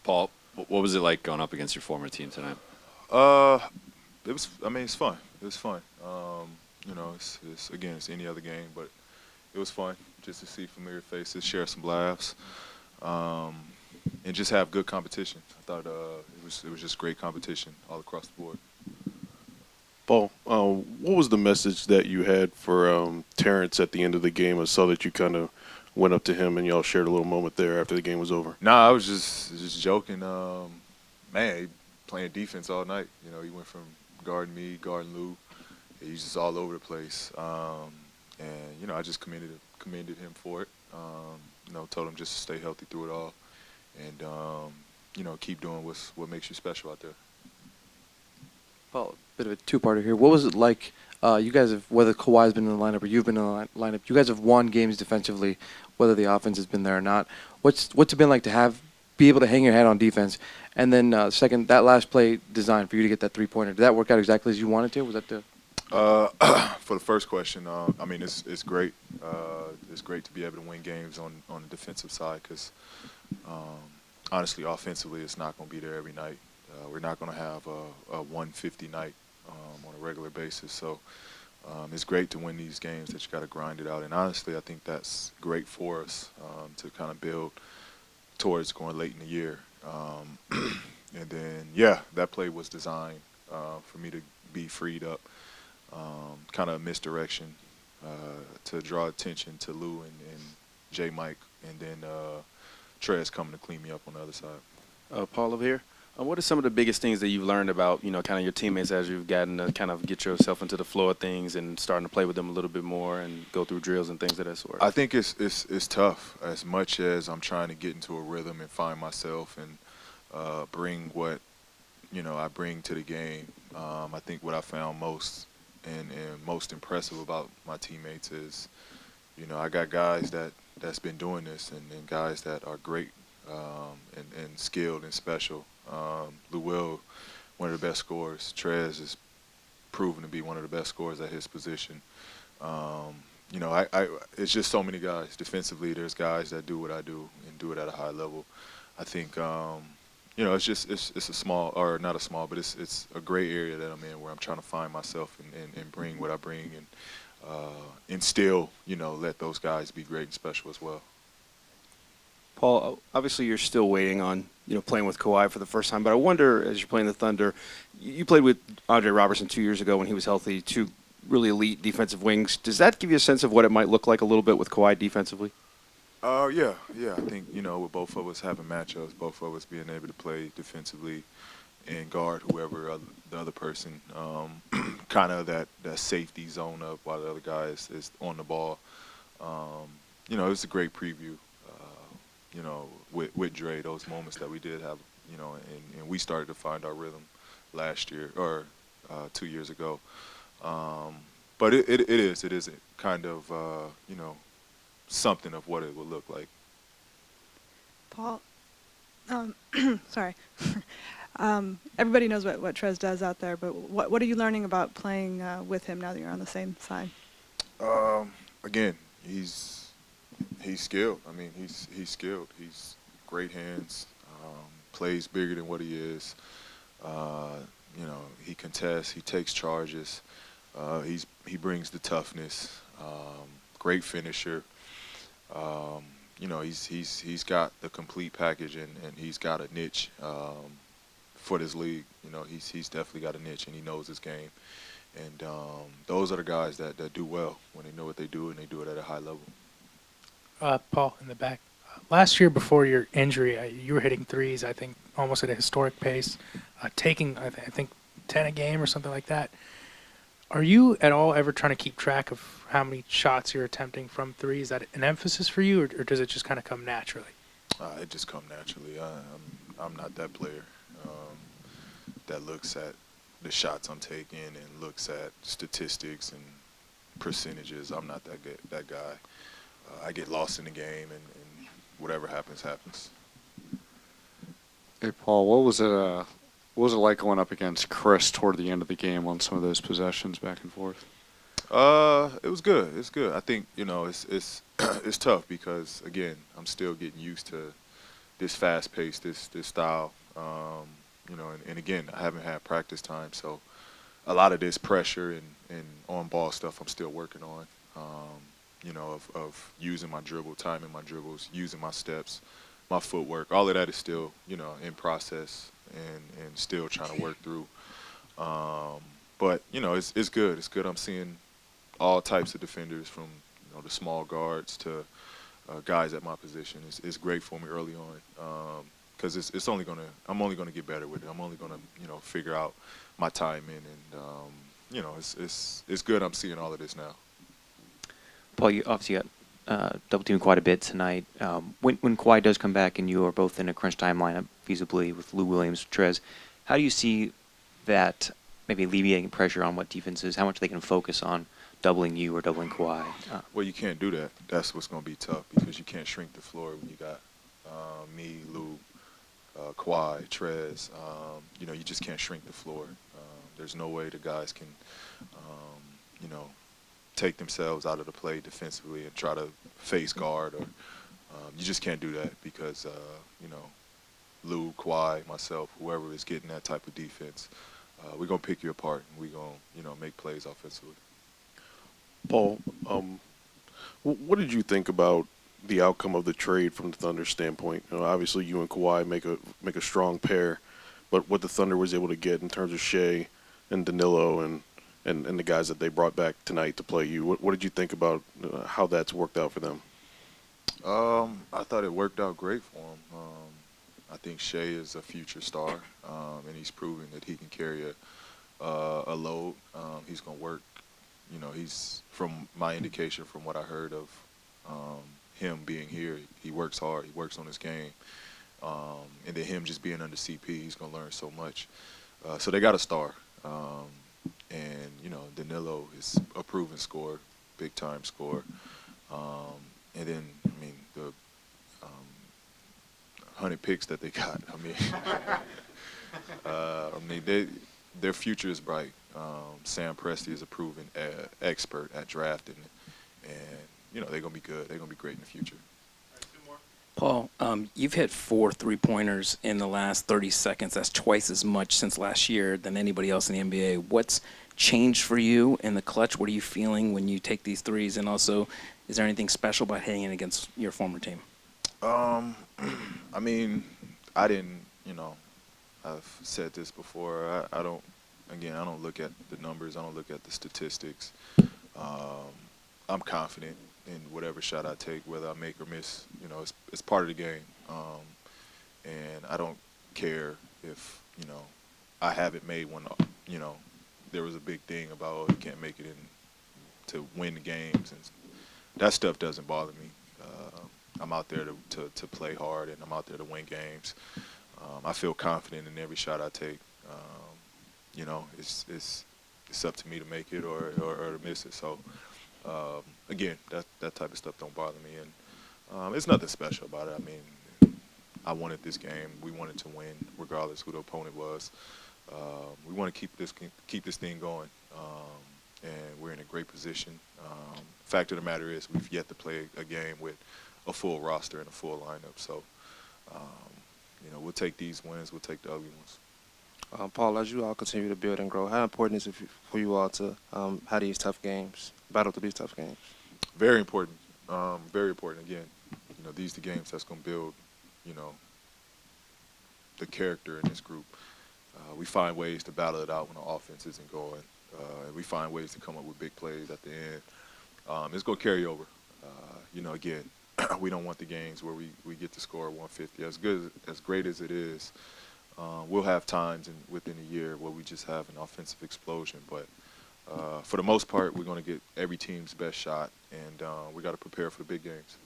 Paul, what was it like going up against your former team tonight? Uh, it was. I mean, it's fun. It was fun. It's again, it's any other game, but it was fun just to see familiar faces, share some laughs, um, and just have good competition. I thought it was just great competition all across the board. Paul, what was the message that you had for Terrence at the end of the game? I saw that you kind of went up to him and y'all shared a little moment there after the game was over. Nah, I was just joking. Man, he playing defense all night. He went from guarding me, guarding Lou. He's just all over the place. And I just commended him for it. Told him just to stay healthy through it all, and keep doing what makes you special out there. Well, a bit of a two-parter here. What was it like? You guys have, whether Kawhi's been in the lineup or you've been in the lineup, you guys have won games defensively, whether the offense has been there or not. What's it been like to be able to hang your head on defense? And then second, that last play design for you to get that three-pointer, did that work out exactly as you wanted to? Was that the For the first question, I mean it's great. It's great to be able to win games on the defensive side because honestly, offensively, it's not going to be there every night. We're not going to have a 150 night on a regular basis. So it's great to win these games that you got to grind it out. And honestly, I think that's great for us to kind of build towards going late in the year. And then, yeah, that play was designed for me to be freed up, kind of misdirection to draw attention to Lou and J. Mike, and then Trez coming to clean me up on the other side. Paul over here. What are some of the biggest things that you've learned about, kind of your teammates as you've gotten to kind of get yourself into the flow of things and starting to play with them a little bit more and go through drills and things of that sort? I think it's tough as much as I'm trying to get into a rhythm and find myself and bring what, I bring to the game. I think what I found most and most impressive about my teammates is, I got guys that's been doing this and guys that are great and skilled and special. Lou Will, one of the best scorers. Trez is proven to be one of the best scorers at his position. It's just so many guys. Defensively, there's guys that do what I do and do it at a high level. I think, it's a small, or not a small, but it's a gray area that I'm in where I'm trying to find myself and bring what I bring and still, let those guys be great and special as well. Paul, obviously you're still waiting on, playing with Kawhi for the first time, but I wonder, as you're playing the Thunder, you played with Andre Robertson 2 years ago when he was healthy, two really elite defensive wings. Does that give you a sense of what it might look like a little bit with Kawhi defensively? Yeah. I think, with both of us having matchups, both of us being able to play defensively and guard whoever the other person, kind of that safety zone up while the other guy is on the ball. It's a great preview. With Dre, those moments that we did have, and we started to find our rhythm last year or 2 years ago. But it is kind of, something of what it would look like. Paul, sorry. Everybody knows what Trez does out there, but what are you learning about playing with him now that you're on the same side? Again, he's skilled. I mean, he's skilled. He's great hands. Plays bigger than what he is. He contests. He takes charges. He brings the toughness. Great finisher. He's got the complete package and he's got a niche for this league. He's definitely got a niche and he knows his game. And those are the guys that do well when they know what they do and they do it at a high level. Paul, in the back. Last year before your injury, you were hitting threes, I think, almost at a historic pace, taking, I think, 10 a game or something like that. Are you at all ever trying to keep track of how many shots you're attempting from three? Is that an emphasis for you, or does it just kind of come naturally? It just comes naturally. I'm not that player that looks at the shots I'm taking and looks at statistics and percentages. I'm not that guy. I get lost in the game, and whatever happens, happens. Hey, Paul, what was it like going up against Kris toward the end of the game on some of those possessions back and forth? It was good. It's good. I think it's it's tough because again I'm still getting used to this fast pace, this style. And again, I haven't had practice time, so a lot of this pressure and on ball stuff I'm still working on. Of using my dribble, timing my dribbles, using my steps, my footwork. All of that is still in process and still trying to work through. But it's good. It's good. I'm seeing all types of defenders from the small guards to guys at my position. It's great for me early on because I'm only gonna get better with it. I'm only gonna figure out my timing and it's good. I'm seeing all of this now. Paul, you obviously got double teamed quite a bit tonight. When Kawhi does come back and you are both in a crunch time lineup, feasibly with Lou Williams, Trez, how do you see that maybe alleviating pressure on what defenses, how much they can focus on doubling you or doubling Kawhi? Well, you can't do that. That's what's going to be tough because you can't shrink the floor when you got me, Lou, Kawhi, Trez. You just can't shrink the floor. There's no way the guys can, take themselves out of the play defensively and try to face guard. Or you just can't do that because, Lou, Kawhi, myself, whoever is getting that type of defense, we're going to pick you apart and we're going to, make plays offensively. Paul, what did you think about the outcome of the trade from the Thunder standpoint? Obviously, you and Kawhi make a strong pair, but what the Thunder was able to get in terms of Shea and Danilo and the guys that they brought back tonight to play you, what did you think about how that's worked out for them? I thought it worked out great for him. I think Shea is a future star, and he's proven that he can carry a load. He's going to work. He's, from my indication, from what I heard of him being here, he works hard. He works on his game. And then him just being under CP, he's going to learn so much. So they got a star. Danilo is a proven scorer, big-time scorer. And then, the 100 picks that they got, their future is bright. Sam Presti is a proven expert at drafting, and they're gonna be good. They're gonna be great in the future. Paul, you've hit 4 3-pointers in the last 30 seconds. That's twice as much since last year than anybody else in the NBA. What's changed for you in the clutch? What are you feeling when you take these threes? And also, is there anything special about hitting it against your former team? I didn't. I've said this before. I don't look at the numbers. I don't look at the statistics. I'm confident in whatever shot I take, whether I make or miss. It's part of the game. And I don't care if, I haven't made one, there was a big thing about, you can't make it in to win the games. And that stuff doesn't bother me. I'm out there to play hard, and I'm out there to win games. I feel confident in every shot I take. It's up to me to make it or to miss it. So, again, that type of stuff don't bother me. And it's nothing special about it. I wanted this game. We wanted to win, regardless who the opponent was. We want to keep this thing going, and we're in a great position. Fact of the matter is, we've yet to play a game with a full roster and a full lineup. So, we'll take these wins. We'll take the ugly ones. Paul, as you all continue to build and grow, how important is it for you all to have these tough games, battle through these tough games? Very important. Very important. Again, these are the games that's going to build, the character in this group. We find ways to battle it out when the offense isn't going. We find ways to come up with big plays at the end. It's going to carry over. Again, we don't want the games where we get to score 150. As great as it is, we'll have times within a year where we just have an offensive explosion. But for the most part, we're going to get every team's best shot, and we got to prepare for the big games.